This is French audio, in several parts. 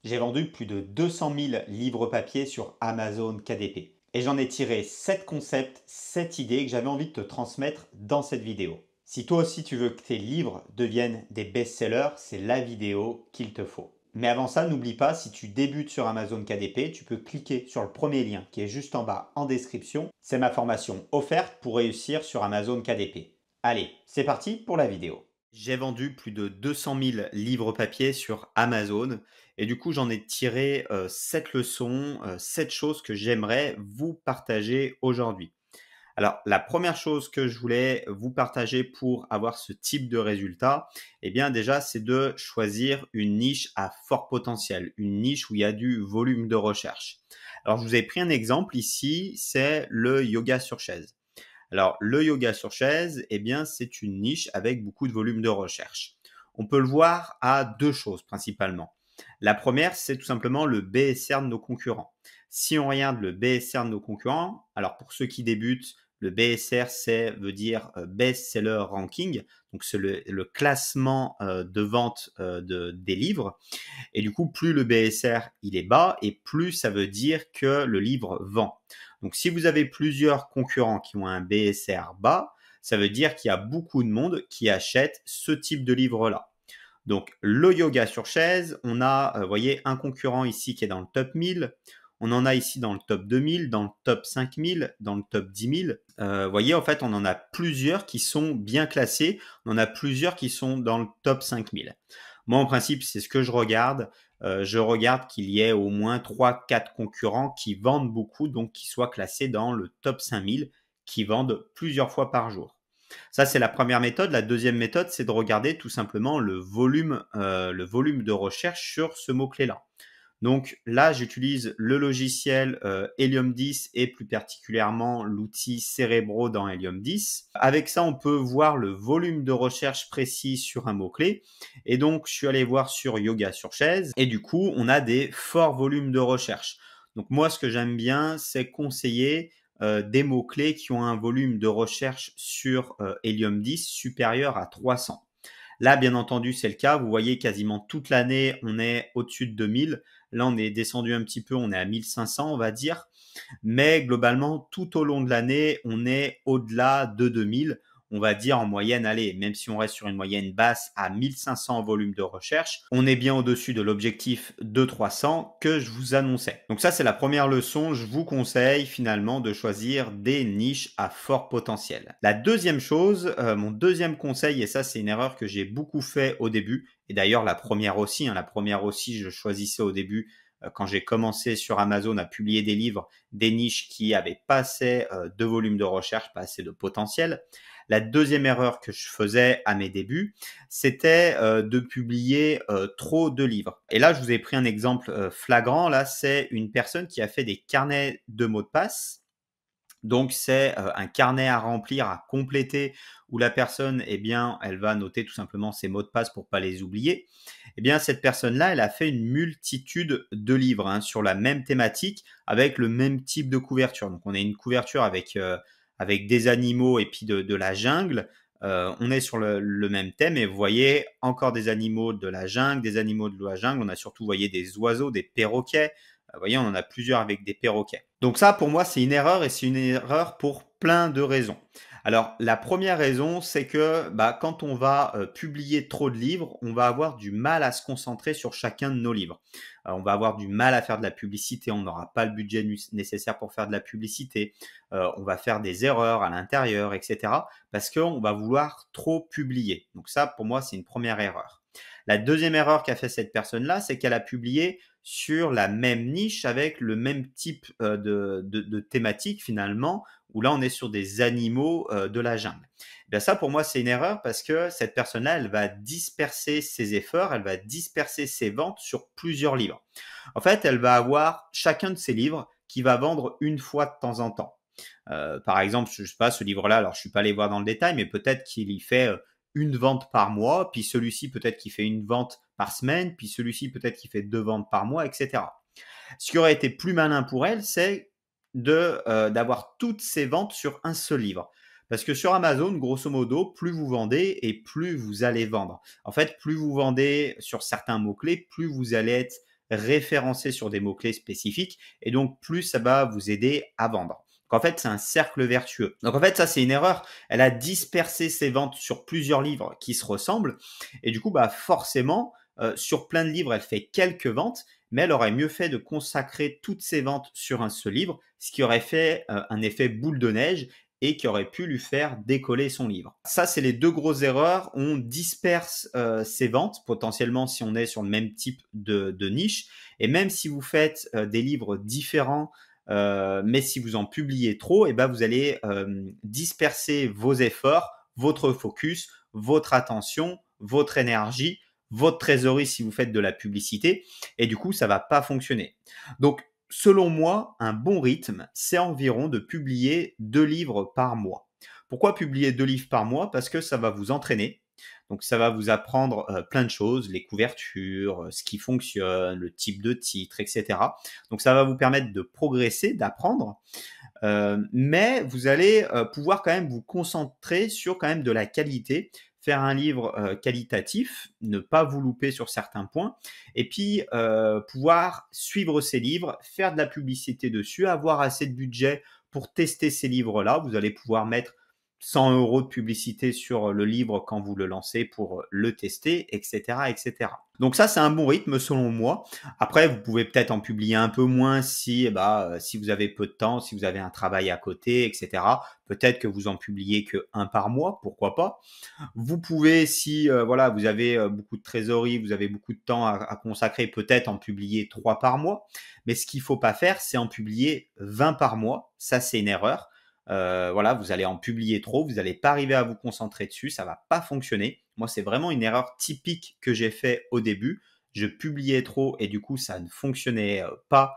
J'ai vendu plus de 200 000 livres papier sur Amazon KDP. Et j'en ai tiré 7 concepts, 7 idées que j'avais envie de te transmettre dans cette vidéo. Si toi aussi tu veux que tes livres deviennent des best-sellers, c'est la vidéo qu'il te faut. Mais avant ça, n'oublie pas, si tu débutes sur Amazon KDP, tu peux cliquer sur le premier lien qui est juste en bas en description. C'est ma formation offerte pour réussir sur Amazon KDP. Allez, c'est parti pour la vidéo. J'ai vendu plus de 200 000 livres papier sur Amazon et du coup, j'en ai tiré 7 leçons, 7 choses que j'aimerais vous partager aujourd'hui. Alors, la première chose que je voulais vous partager pour avoir ce type de résultat, eh bien déjà, c'est de choisir une niche à fort potentiel, une niche où il y a du volume de recherche. Alors, je vous ai pris un exemple ici, c'est le yoga sur chaise. Alors, le yoga sur chaise, eh bien, c'est une niche avec beaucoup de volume de recherche. On peut le voir à deux choses principalement. La première, c'est tout simplement le BSR de nos concurrents. Si on regarde le BSR de nos concurrents, alors pour ceux qui débutent, le BSR, veut dire Best Seller Ranking, donc c'est le classement de vente des livres. Et du coup, plus le BSR il est bas et plus ça veut dire que le livre vend. Donc, si vous avez plusieurs concurrents qui ont un BSR bas, ça veut dire qu'il y a beaucoup de monde qui achète ce type de livre-là. Donc, le yoga sur chaise, on a, voyez, un concurrent ici qui est dans le top 1000. On en a ici dans le top 2000, dans le top 5000, dans le top 10 000. Voyez, en fait, on en a plusieurs qui sont bien classés. On en a plusieurs qui sont dans le top 5000. Moi, en principe, c'est ce que je regarde. Je regarde qu'il y ait au moins 3-4 concurrents qui vendent beaucoup, donc qui soient classés dans le top 5000, qui vendent plusieurs fois par jour. Ça, c'est la première méthode. La deuxième méthode, c'est de regarder tout simplement le volume de recherche sur ce mot-clé-là. Donc là, j'utilise le logiciel Helium 10 et plus particulièrement l'outil Cerebro dans Helium 10. Avec ça, on peut voir le volume de recherche précis sur un mot-clé. Et donc, je suis allé voir sur yoga sur chaise et du coup, on a des forts volumes de recherche. Donc moi, ce que j'aime bien, c'est conseiller des mots-clés qui ont un volume de recherche sur Helium 10 supérieur à 300. Là, bien entendu, c'est le cas. Vous voyez, quasiment toute l'année, on est au-dessus de 2000. Là, on est descendu un petit peu, on est à 1500, on va dire. Mais globalement, tout au long de l'année, on est au-delà de 2000. On va dire en moyenne, allez, même si on reste sur une moyenne basse à 1500 en volume de recherche, on est bien au-dessus de l'objectif de 300 que je vous annonçais. Donc ça, c'est la première leçon. Je vous conseille finalement de choisir des niches à fort potentiel. La deuxième chose, mon deuxième conseil, et ça, c'est une erreur que j'ai beaucoup fait au début, et d'ailleurs la première aussi, la première aussi, je choisissais au début quand j'ai commencé sur Amazon à publier des livres, des niches qui avaient pas assez de volume de recherche, pas assez de potentiel. La deuxième erreur que je faisais à mes débuts, c'était de publier trop de livres. Et là, je vous ai pris un exemple flagrant. Là, c'est une personne qui a fait des carnets de mots de passe. Donc, c'est un carnet à remplir, à compléter, où la personne, eh bien, elle va noter tout simplement ses mots de passe pour pas les oublier. Eh bien, cette personne-là, elle a fait une multitude de livres sur la même thématique, avec le même type de couverture. Donc, on a une couverture avec des animaux et puis de la jungle. On est sur le même thème et vous voyez encore des animaux de la jungle, des animaux de la jungle. On a surtout, vous voyez, des oiseaux, des perroquets. Vous voyez, on en a plusieurs avec des perroquets. Donc ça, pour moi, c'est une erreur et c'est une erreur pour plein de raisons. Alors, la première raison, c'est que quand on va publier trop de livres, on va avoir du mal à se concentrer sur chacun de nos livres. On va avoir du mal à faire de la publicité, on n'aura pas le budget nécessaire pour faire de la publicité, on va faire des erreurs à l'intérieur, etc. Parce qu'on va vouloir trop publier. Donc ça, pour moi, c'est une première erreur. La deuxième erreur qu'a fait cette personne-là, c'est qu'elle a publié sur la même niche avec le même type de thématique finalement, où là on est sur des animaux de la jungle. Et bien ça pour moi c'est une erreur parce que cette personne-là elle va disperser ses efforts, elle va disperser ses ventes sur plusieurs livres. En fait elle va avoir chacun de ses livres qui va vendre une fois de temps en temps. Par exemple, je sais pas, ce livre-là, alors je suis pas allé voir dans le détail, mais peut-être qu'il y fait une vente par mois, puis celui-ci peut-être qu'il fait une vente par semaine, puis celui-ci peut-être qu'il fait deux ventes par mois, etc. Ce qui aurait été plus malin pour elle, c'est d'avoir toutes ces ventes sur un seul livre. Parce que sur Amazon, grosso modo, plus vous vendez et plus vous allez vendre. En fait, plus vous vendez sur certains mots-clés, plus vous allez être référencé sur des mots-clés spécifiques et donc plus ça va vous aider à vendre. Donc en fait, c'est un cercle vertueux. Donc en fait, ça, c'est une erreur. Elle a dispersé ses ventes sur plusieurs livres qui se ressemblent et du coup, bah, forcément, sur plein de livres, elle fait quelques ventes, mais elle aurait mieux fait de consacrer toutes ses ventes sur un seul livre, ce qui aurait fait un effet boule de neige et qui aurait pu lui faire décoller son livre. Ça, c'est les deux grosses erreurs. On disperse ses ventes, potentiellement si on est sur le même type de niche. Et même si vous faites des livres différents, mais si vous en publiez trop, eh ben, vous allez disperser vos efforts, votre focus, votre attention, votre énergie, votre trésorerie si vous faites de la publicité. Et du coup, ça va pas fonctionner. Donc, selon moi, un bon rythme, c'est environ de publier 2 livres par mois. Pourquoi publier 2 livres par mois? Parce que ça va vous entraîner. Donc ça va vous apprendre plein de choses, les couvertures, ce qui fonctionne, le type de titre, etc. Donc ça va vous permettre de progresser, d'apprendre. Mais vous allez pouvoir quand même vous concentrer sur quand même de la qualité, faire un livre qualitatif, ne pas vous louper sur certains points, et puis pouvoir suivre ces livres, faire de la publicité dessus, avoir assez de budget pour tester ces livres-là. Vous allez pouvoir mettre 100 € de publicité sur le livre quand vous le lancez pour le tester, etc., etc. Donc ça, c'est un bon rythme selon moi. Après, vous pouvez peut-être en publier un peu moins si vous avez peu de temps, si vous avez un travail à côté, etc. Peut-être que vous en publiez que un par mois, pourquoi pas. Vous pouvez, si voilà, vous avez beaucoup de trésorerie, vous avez beaucoup de temps à consacrer, peut-être en publier 3 par mois. Mais ce qu'il faut pas faire, c'est en publier 20 par mois. Ça, c'est une erreur. Voilà, vous allez en publier trop, vous n'allez pas arriver à vous concentrer dessus, ça va pas fonctionner. Moi, c'est vraiment une erreur typique que j'ai fait au début. Je publiais trop et du coup, ça ne fonctionnait pas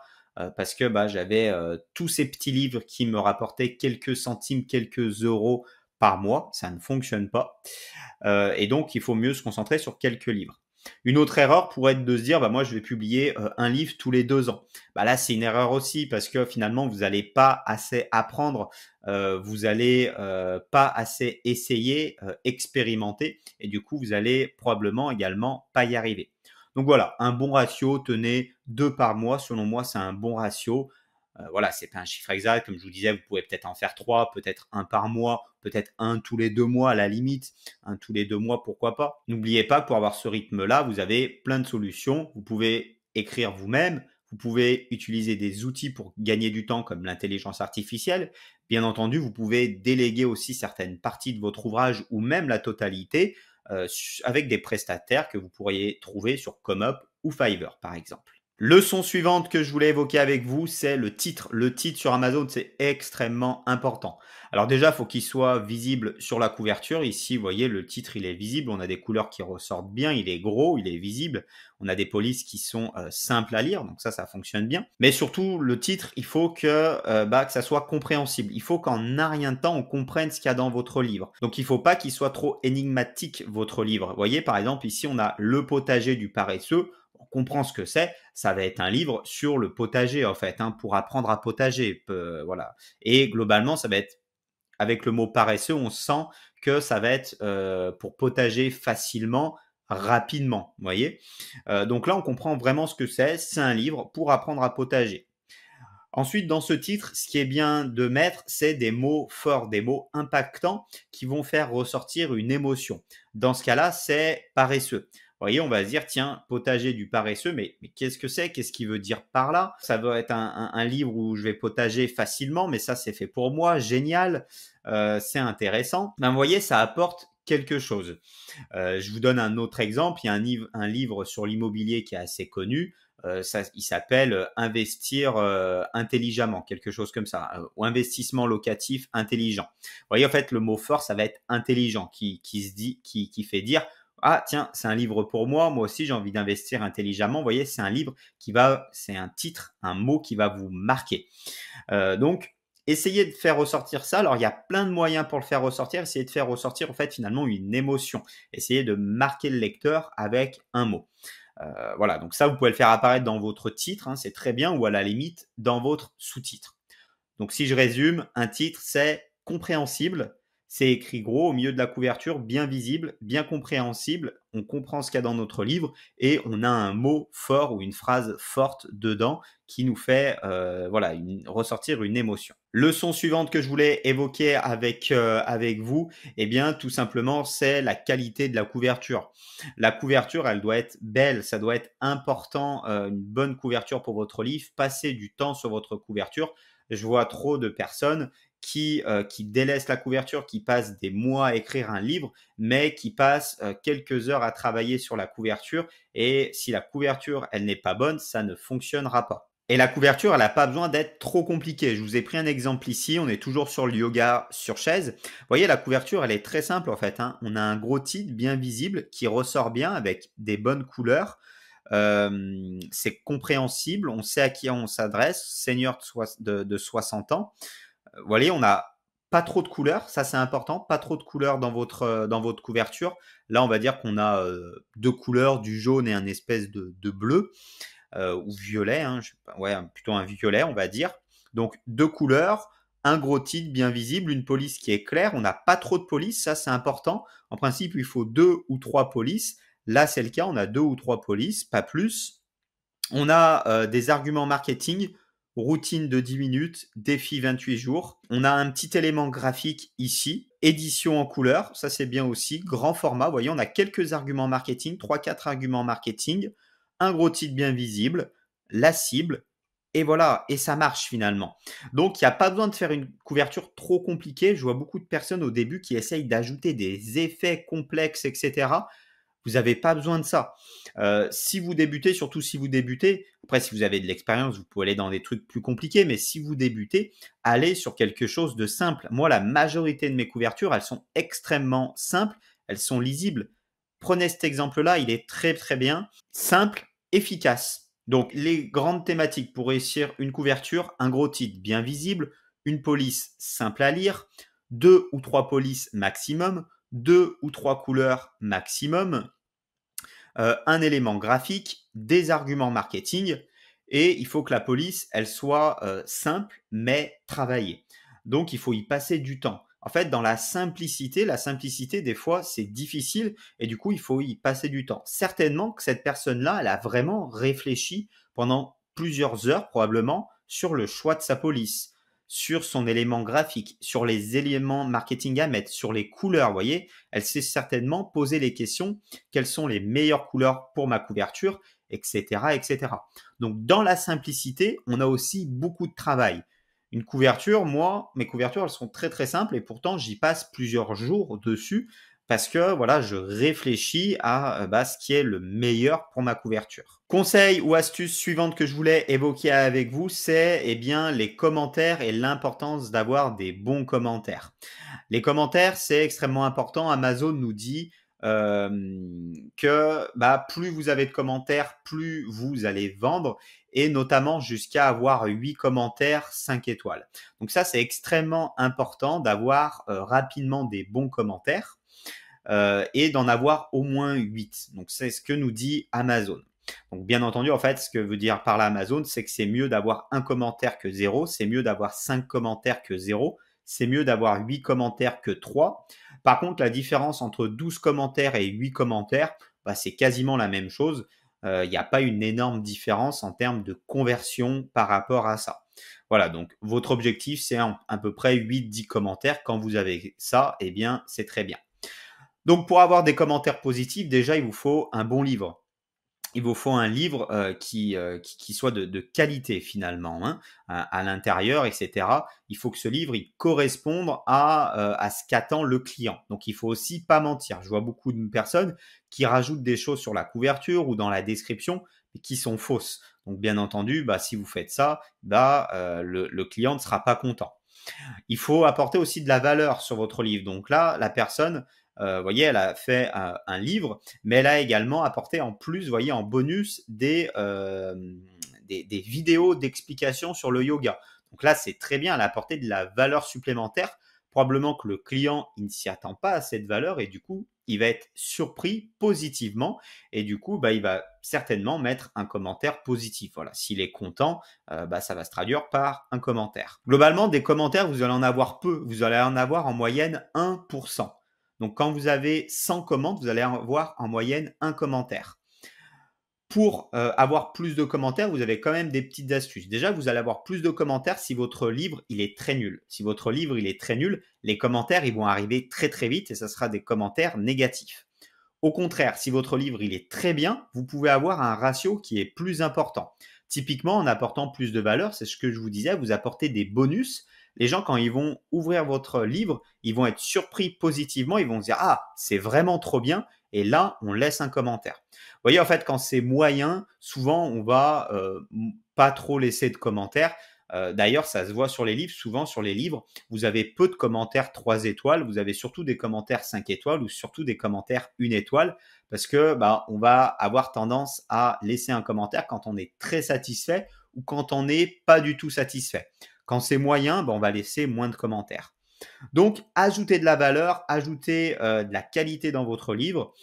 parce que bah, j'avais tous ces petits livres qui me rapportaient quelques centimes, quelques euros par mois. Ça ne fonctionne pas. Et donc, il faut mieux se concentrer sur quelques livres. Une autre erreur pourrait être de se dire, bah, moi, je vais publier un livre tous les 2 ans. Bah, là, c'est une erreur aussi parce que finalement, vous n'allez pas assez apprendre, vous allez pas assez essayer, expérimenter et du coup, vous allez probablement également pas y arriver. Donc voilà, un bon ratio, tenez 2 par mois, selon moi, c'est un bon ratio. Voilà, c'est pas un chiffre exact. Comme je vous disais, vous pouvez peut-être en faire 3, peut-être un par mois, peut-être un tous les 2 mois à la limite. Un tous les 2 mois, pourquoi pas. N'oubliez pas que pour avoir ce rythme-là, vous avez plein de solutions. Vous pouvez écrire vous-même. Vous pouvez utiliser des outils pour gagner du temps comme l'intelligence artificielle. Bien entendu, vous pouvez déléguer aussi certaines parties de votre ouvrage ou même la totalité avec des prestataires que vous pourriez trouver sur ComeUp ou Fiverr, par exemple. Leçon suivante que je voulais évoquer avec vous, c'est le titre. Le titre sur Amazon, c'est extrêmement important. Alors déjà, il faut qu'il soit visible sur la couverture. Ici, vous voyez, le titre, il est visible. On a des couleurs qui ressortent bien. Il est gros, il est visible. On a des polices qui sont simples à lire. Donc ça fonctionne bien. Mais surtout, le titre, il faut que ça soit compréhensible. Il faut qu'en un rien de temps, on comprenne ce qu'il y a dans votre livre. Donc, il ne faut pas qu'il soit trop énigmatique, votre livre. Vous voyez, par exemple, ici, on a le potager du paresseux. On comprend ce que c'est, ça va être un livre sur le potager en fait, pour apprendre à potager, voilà. Et globalement, ça va être avec le mot paresseux, on sent que ça va être pour potager facilement, rapidement, vous voyez. Donc là, on comprend vraiment ce que c'est un livre pour apprendre à potager. Ensuite, dans ce titre, ce qui est bien de mettre, c'est des mots forts, des mots impactants qui vont faire ressortir une émotion. Dans ce cas-là, c'est paresseux. Vous voyez, on va se dire, tiens, potager du paresseux, mais qu'est-ce que c'est? Qu'est-ce qu'il veut dire par là? Ça doit être un livre où je vais potager facilement, mais ça, c'est fait pour moi, génial, c'est intéressant. Ben, vous voyez, ça apporte quelque chose. Je vous donne un autre exemple. Il y a un livre sur l'immobilier qui est assez connu. Il s'appelle Investir intelligemment, quelque chose comme ça, ou investissement locatif intelligent. Vous voyez, en fait, le mot fort, ça va être intelligent, qui fait dire, ah tiens, c'est un livre pour moi, moi aussi j'ai envie d'investir intelligemment. Vous voyez, c'est un livre c'est un titre, un mot qui va vous marquer. Donc, essayez de faire ressortir ça. Alors, il y a plein de moyens pour le faire ressortir. Essayez de faire ressortir, en fait, finalement, une émotion. Essayez de marquer le lecteur avec un mot. Voilà, donc ça, vous pouvez le faire apparaître dans votre titre, c'est très bien, ou à la limite, dans votre sous-titre. Donc, si je résume, un titre, c'est compréhensible, C'est écrit gros au milieu de la couverture, bien visible, bien compréhensible. On comprend ce qu'il y a dans notre livre et on a un mot fort ou une phrase forte dedans qui nous fait voilà, ressortir une émotion. Leçon suivante que je voulais évoquer avec vous, eh bien, tout simplement, c'est la qualité de la couverture. La couverture, elle doit être belle, ça doit être important, une bonne couverture pour votre livre. Passez du temps sur votre couverture. Je vois trop de personnes qui délaissent la couverture, qui passent des mois à écrire un livre, mais qui passent quelques heures à travailler sur la couverture. Et si la couverture, elle n'est pas bonne, ça ne fonctionnera pas. Et la couverture, elle n'a pas besoin d'être trop compliquée. Je vous ai pris un exemple ici. On est toujours sur le yoga sur chaise. Vous voyez, la couverture, elle est très simple en fait, hein. On a un gros titre bien visible qui ressort bien avec des bonnes couleurs. C'est compréhensible. On sait à qui on s'adresse. Senior de 60 ans. Vous voyez, on n'a pas trop de couleurs. Ça, c'est important. Pas trop de couleurs dans votre couverture. Là, on va dire qu'on a deux couleurs, du jaune et un espèce de bleu. Ou violet, hein, ouais, plutôt un violet, on va dire. Donc, deux couleurs, un gros titre bien visible, une police qui est claire. On n'a pas trop de police, ça c'est important. En principe, il faut 2 ou 3 polices. Là, c'est le cas, on a 2 ou 3 polices, pas plus. On a des arguments marketing, routine de 10 minutes, défi 28 jours. On a un petit élément graphique ici, édition en couleur, ça c'est bien aussi, grand format. Vous voyez, on a quelques arguments marketing, 3-4 arguments marketing, un gros titre bien visible, la cible, et voilà, et ça marche finalement. Donc, il n'y a pas besoin de faire une couverture trop compliquée. Je vois beaucoup de personnes au début qui essayent d'ajouter des effets complexes, etc. Vous n'avez pas besoin de ça. Si vous débutez, surtout si vous débutez, après si vous avez de l'expérience, vous pouvez aller dans des trucs plus compliqués, mais si vous débutez, allez sur quelque chose de simple. Moi, la majorité de mes couvertures, elles sont extrêmement simples, elles sont lisibles. Prenez cet exemple-là, il est très très bien, simple, efficace. Donc les grandes thématiques pour réussir une couverture, un gros titre bien visible, une police simple à lire, 2 ou 3 polices maximum, 2 ou 3 couleurs maximum, un élément graphique, des arguments marketing, et il faut que la police, elle soit simple, mais travaillée. Donc, il faut y passer du temps. En fait, dans la simplicité, des fois, c'est difficile, et du coup, il faut y passer du temps. Certainement que cette personne-là, elle a vraiment réfléchi pendant plusieurs heures, probablement, sur le choix de sa police, sur son élément graphique, sur les éléments marketing à mettre, sur les couleurs, vous voyez. Elle s'est certainement posé les questions, quelles sont les meilleures couleurs pour ma couverture, etc., etc. Donc, dans la simplicité, on a aussi beaucoup de travail. Une couverture, moi, mes couvertures, elles sont très, très simples et pourtant, j'y passe plusieurs jours dessus parce que voilà, je réfléchis à ce qui est le meilleur pour ma couverture. Conseil ou astuce suivante que je voulais évoquer avec vous, c'est bien les commentaires et l'importance d'avoir des bons commentaires. Les commentaires, c'est extrêmement important. Amazon nous dit que plus vous avez de commentaires, plus vous allez vendre et notamment jusqu'à avoir 8 commentaires 5 étoiles. Donc ça, c'est extrêmement important d'avoir rapidement des bons commentaires et d'en avoir au moins 8. Donc c'est ce que nous dit Amazon. Donc bien entendu, en fait, ce que veut dire par là Amazon, c'est que c'est mieux d'avoir un commentaire que 0, c'est mieux d'avoir 5 commentaires que 0, c'est mieux d'avoir 8 commentaires que 3. Par contre, la différence entre 12 commentaires et 8 commentaires, c'est quasiment la même chose. Il n'y a pas une énorme différence en termes de conversion par rapport à ça. Voilà, donc votre objectif, c'est à peu près 8-10 commentaires. Quand vous avez ça, eh bien, c'est très bien. Donc, pour avoir des commentaires positifs, déjà, il vous faut un bon livre. Il vous faut un livre qui soit de qualité finalement, hein, à l'intérieur, etc. Il faut que ce livre il corresponde à ce qu'attend le client. Donc, il faut aussi pas mentir. Je vois beaucoup de personnes qui rajoutent des choses sur la couverture ou dans la description mais qui sont fausses. Donc, bien entendu, si vous faites ça, le client ne sera pas content. Il faut apporter aussi de la valeur sur votre livre. Donc là, la personne, vous voyez, elle a fait un livre, mais elle a également apporté en plus, vous voyez, en bonus des vidéos d'explication sur le yoga. Donc là, c'est très bien, elle a apporté de la valeur supplémentaire. Probablement que le client, il ne s'y attend pas à cette valeur et du coup, il va être surpris positivement et du coup, il va certainement mettre un commentaire positif. Voilà, s'il est content, ça va se traduire par un commentaire. Globalement, des commentaires, vous allez en avoir peu. Vous allez en avoir en moyenne 1%. Donc, quand vous avez 100 commandes, vous allez avoir en moyenne un commentaire. Pour avoir plus de commentaires, vous avez quand même des petites astuces. Déjà, vous allez avoir plus de commentaires si votre livre il est très nul. Si votre livre il est très nul, les commentaires ils vont arriver très très vite et ça sera des commentaires négatifs. Au contraire, si votre livre il est très bien, vous pouvez avoir un ratio qui est plus important. Typiquement, en apportant plus de valeur, c'est ce que je vous disais, vous apportez des bonus. Les gens, quand ils vont ouvrir votre livre, ils vont être surpris positivement, ils vont se dire « Ah, c'est vraiment trop bien » et là, on laisse un commentaire. Vous voyez, en fait, quand c'est moyen, souvent, on va pas trop laisser de commentaires. D'ailleurs, ça se voit sur les livres. Souvent, sur les livres, vous avez peu de commentaires 3 étoiles. Vous avez surtout des commentaires 5 étoiles ou surtout des commentaires 1 étoile parce que on va avoir tendance à laisser un commentaire quand on est très satisfait ou quand on n'est pas du tout satisfait. Quand c'est moyen, on va laisser moins de commentaires. Donc, ajoutez de la valeur, ajoutez de la qualité dans votre livre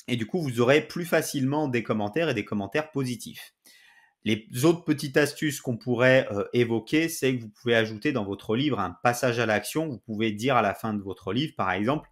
et du coup, vous aurez plus facilement des commentaires et des commentaires positifs. Les autres petites astuces qu'on pourrait évoquer, c'est que vous pouvez ajouter dans votre livre un passage à l'action. Vous pouvez dire à la fin de votre livre, par exemple,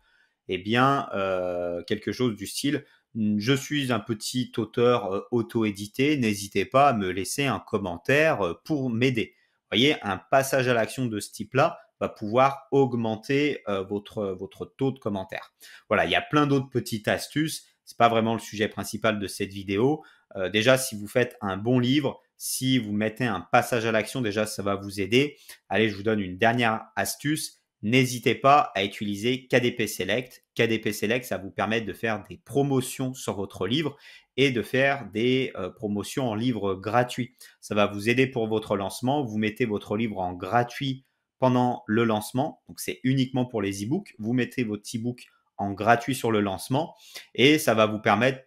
quelque chose du style « Je suis un petit auteur auto-édité, n'hésitez pas à me laisser un commentaire pour m'aider ». Vous voyez, un passage à l'action de ce type-là va pouvoir augmenter votre taux de commentaires. Voilà, il y a plein d'autres petites astuces. Ce n'est pas vraiment le sujet principal de cette vidéo. Déjà, si vous faites un bon livre, si vous mettez un passage à l'action, déjà, ça va vous aider. Allez, je vous donne une dernière astuce. N'hésitez pas à utiliser KDP Select. KDP Select, ça vous permet de faire des promotions sur votre livre et de faire des promotions en livre gratuit. Ça va vous aider pour votre lancement. Vous mettez votre livre en gratuit pendant le lancement. Donc, c'est uniquement pour les e-books. Vous mettez votre e-book en gratuit sur le lancement et ça va vous permettre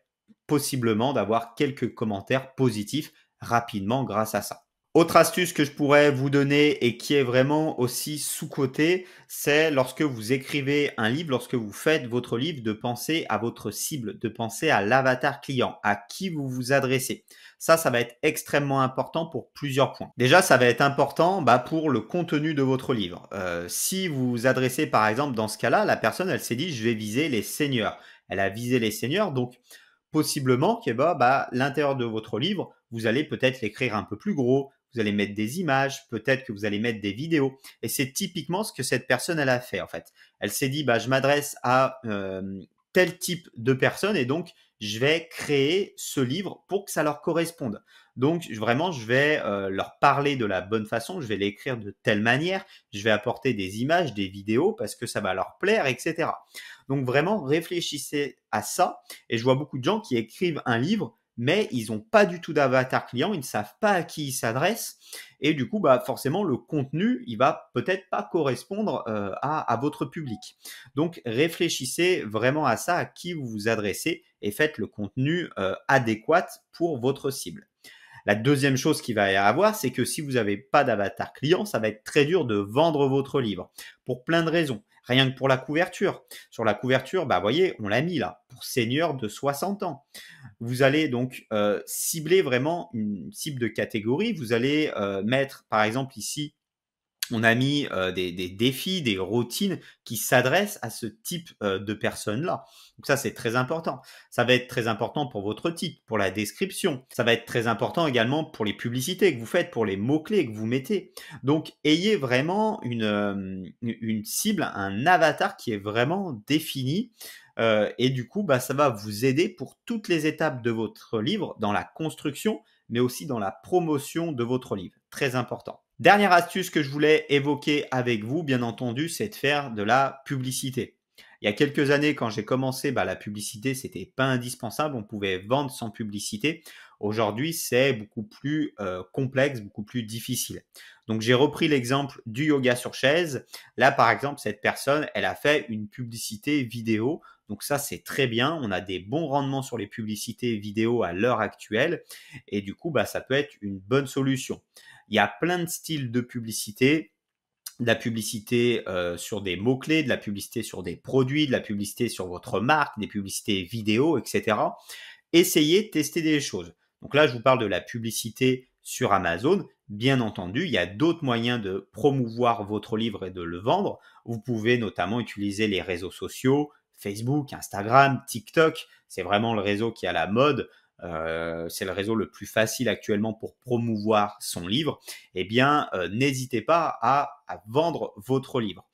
possiblement d'avoir quelques commentaires positifs rapidement grâce à ça. Autre astuce que je pourrais vous donner et qui est vraiment aussi sous-cotée, c'est lorsque vous écrivez un livre, lorsque vous faites votre livre, de penser à votre cible, de penser à l'avatar client, à qui vous vous adressez. Ça va être extrêmement important pour plusieurs points. Déjà, ça va être important pour le contenu de votre livre. Si vous vous adressez, par exemple, dans ce cas-là, la personne, elle s'est dit, je vais viser les seniors. Elle a visé les seniors, donc possiblement que l'intérieur de votre livre, vous allez peut-être l'écrire un peu plus gros, vous allez mettre des images, peut-être que vous allez mettre des vidéos. Et c'est typiquement ce que cette personne, elle a fait en fait. Elle s'est dit, je m'adresse à tel type de personnes et donc je vais créer ce livre pour que ça leur corresponde. Donc vraiment, je vais leur parler de la bonne façon, je vais l'écrire de telle manière, je vais apporter des images, des vidéos parce que ça va leur plaire, etc. Donc vraiment, réfléchissez à ça. Et je vois beaucoup de gens qui écrivent un livre, mais ils n'ont pas du tout d'avatar client, ils ne savent pas à qui ils s'adressent. Et du coup, forcément, le contenu, il va peut-être pas correspondre à votre public. Donc, réfléchissez vraiment à ça, à qui vous vous adressez et faites le contenu adéquat pour votre cible. La deuxième chose qu'il va y avoir, c'est que si vous n'avez pas d'avatar client, ça va être très dur de vendre votre livre pour plein de raisons. Rien que pour la couverture. Sur la couverture, voyez, on l'a mis là, pour seniors de 60 ans. Vous allez donc cibler vraiment une cible de catégorie. Vous allez mettre, par exemple, ici, on a mis des défis, des routines qui s'adressent à ce type de personnes-là. Donc ça, c'est très important. Ça va être très important pour votre titre, pour la description. Ça va être très important également pour les publicités que vous faites, pour les mots-clés que vous mettez. Donc, ayez vraiment une cible, un avatar qui est vraiment défini. Et du coup, ça va vous aider pour toutes les étapes de votre livre, dans la construction, mais aussi dans la promotion de votre livre. Très important. Dernière astuce que je voulais évoquer avec vous, bien entendu, c'est de faire de la publicité. Il y a quelques années, quand j'ai commencé, la publicité, c'était pas indispensable. On pouvait vendre sans publicité. Aujourd'hui, c'est beaucoup plus complexe, beaucoup plus difficile. Donc, j'ai repris l'exemple du yoga sur chaise. Là, par exemple, cette personne, elle a fait une publicité vidéo. Donc, ça, c'est très bien. On a des bons rendements sur les publicités vidéo à l'heure actuelle. Et du coup, ça peut être une bonne solution. Il y a plein de styles de publicité. de la publicité sur des mots-clés, de la publicité sur des produits, de la publicité sur votre marque, des publicités vidéo, etc. Essayez, tester des choses. Donc là, je vous parle de la publicité sur Amazon. Bien entendu, il y a d'autres moyens de promouvoir votre livre et de le vendre. Vous pouvez notamment utiliser les réseaux sociaux, Facebook, Instagram, TikTok. C'est vraiment le réseau qui est à la mode. C'est le réseau le plus facile actuellement pour promouvoir son livre. Eh bien, n'hésitez pas à vendre votre livre.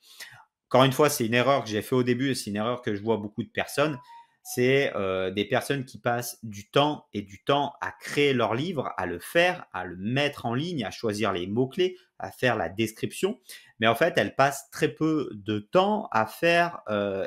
Encore une fois, c'est une erreur que j'ai fait au début et c'est une erreur que je vois beaucoup de personnes. C'est des personnes qui passent du temps et du temps à créer leur livre, à le faire, à le mettre en ligne, à choisir les mots-clés, à faire la description. Mais en fait, elles passent très peu de temps à faire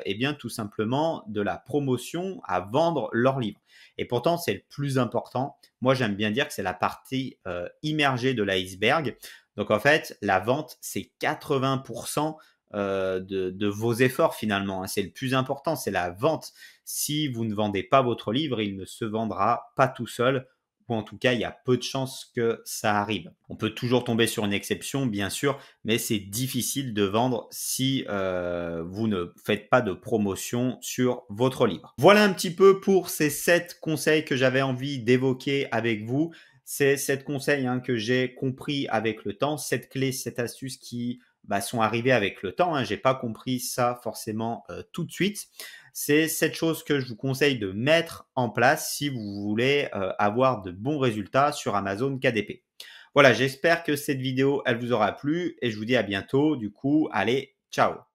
eh bien, tout simplement de la promotion, à vendre leur livre. Et pourtant, c'est le plus important. Moi, j'aime bien dire que c'est la partie immergée de l'iceberg. Donc, en fait, la vente, c'est 80% de vos efforts finalement. C'est le plus important, c'est la vente. Si vous ne vendez pas votre livre, il ne se vendra pas tout seul, ou en tout cas, il y a peu de chances que ça arrive. On peut toujours tomber sur une exception, bien sûr, mais c'est difficile de vendre si vous ne faites pas de promotion sur votre livre. Voilà un petit peu pour ces 7 conseils que j'avais envie d'évoquer avec vous. C'est 7 conseils que j'ai compris avec le temps, 7 clés, 7 astuces qui sont arrivés avec le temps. Je n'ai pas compris ça forcément tout de suite. C'est cette chose que je vous conseille de mettre en place si vous voulez avoir de bons résultats sur Amazon KDP. Voilà, j'espère que cette vidéo, elle vous aura plu et je vous dis à bientôt. Du coup, allez, ciao!